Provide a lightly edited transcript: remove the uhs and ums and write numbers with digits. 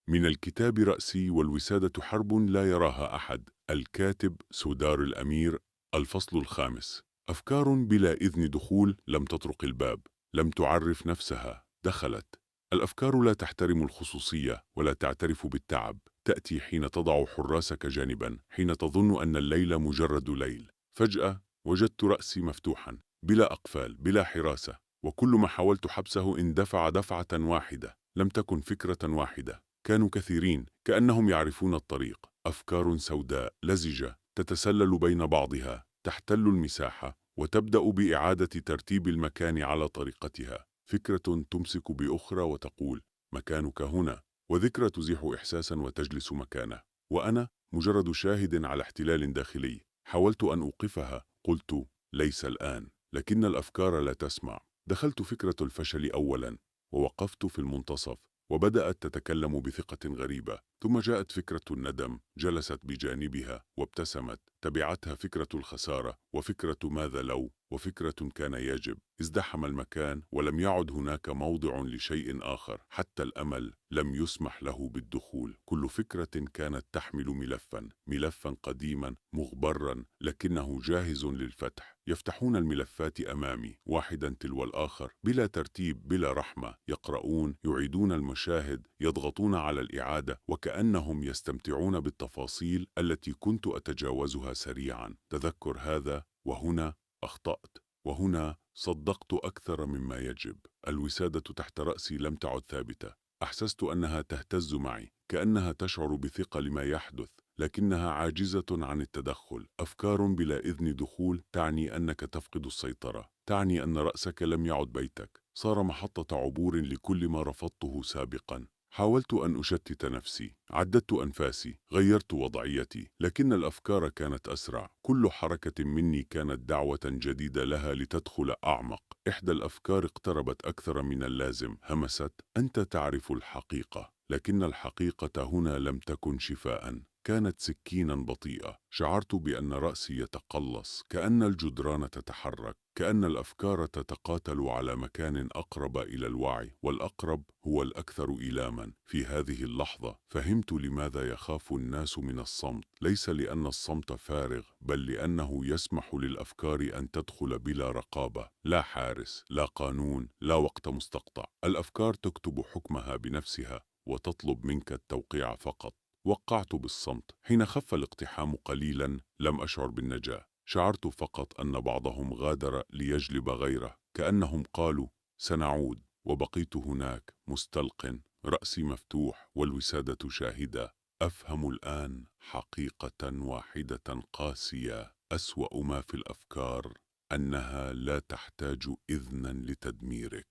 من الكتاب رأسي والوسادة حرب لا يراها أحد. الكاتب سودار الأمير. الفصل الخامس. أفكار بلا إذن دخول. لم تطرق الباب، لم تعرف نفسها، دخلت. الأفكار لا تحترم الخصوصية ولا تعترف بالتعب. تأتي حين تضع حراسك جانبا، حين تظن أن الليل مجرد ليل. فجأة وجدت رأسي مفتوحا، بلا أقفال، بلا حراسة، وكل ما حاولت حبسه اندفع دفعة واحدة. لم تكن فكرة واحدة، كانوا كثيرين، كأنهم يعرفون الطريق. أفكار سوداء لزجة تتسلل بين بعضها، تحتل المساحة وتبدأ بإعادة ترتيب المكان على طريقتها. فكرة تمسك بأخرى وتقول مكانك هنا، وذكرى تزيح إحساسا وتجلس مكانه. وأنا مجرد شاهد على احتلال داخلي. حاولت أن أوقفها، قلت ليس الآن، لكن الأفكار لا تسمع. دخلت فكرة الفشل أولا، ووقفت في المنتصف، وبدأت تتكلم بثقة غريبة. ثم جاءت فكرة الندم، جلست بجانبها وابتسمت. تبعتها فكرة الخسارة، وفكرة ماذا لو، وفكرة كان يجب. ازدحم المكان ولم يعد هناك موضع لشيء آخر، حتى الأمل لم يسمح له بالدخول. كل فكرة كانت تحمل ملفا قديما مغبرا، لكنه جاهز للفتح. يفتحون الملفات أمامي واحدا تلو الآخر، بلا ترتيب، بلا رحمة. يقرؤون، يعيدون المشاهد، يضغطون على الإعادة، وكأنهم يستمتعون بالتفاصيل التي كنت أتجاوزها سريعا. تذكر هذا، وهنا أخطأت، وهنا صدقت أكثر مما يجب. الوسادة تحت رأسي لم تعد ثابتة. أحسست أنها تهتز معي، كأنها تشعر بثقل ما يحدث، لكنها عاجزة عن التدخل. أفكار بلا إذن دخول تعني أنك تفقد السيطرة، تعني أن رأسك لم يعد بيتك، صار محطة عبور لكل ما رفضته سابقا. حاولت أن أشتت نفسي، عددت أنفاسي، غيرت وضعيتي، لكن الأفكار كانت أسرع. كل حركة مني كانت دعوة جديدة لها لتدخل أعمق. إحدى الأفكار اقتربت أكثر من اللازم، همست أنت تعرف الحقيقة. لكن الحقيقة هنا لم تكن شفاء، كانت سكينا بطيئة. شعرت بأن رأسي يتقلص، كأن الجدران تتحرك، كأن الأفكار تتقاتل على مكان أقرب إلى الوعي، والأقرب هو الأكثر إيلاما. في هذه اللحظة فهمت لماذا يخاف الناس من الصمت. ليس لأن الصمت فارغ، بل لأنه يسمح للأفكار أن تدخل بلا رقابة، لا حارس، لا قانون، لا وقت مستقطع. الأفكار تكتب حكمها بنفسها وتطلب منك التوقيع فقط. وقعت بالصمت. حين خف الاقتحام قليلا لم أشعر بالنجاة، شعرت فقط أن بعضهم غادر ليجلب غيره، كأنهم قالوا سنعود. وبقيت هناك مستلق، رأسي مفتوح والوسادة شاهدة. أفهم الآن حقيقة واحدة قاسية: أسوأ ما في الأفكار أنها لا تحتاج إذنا لتدميرك.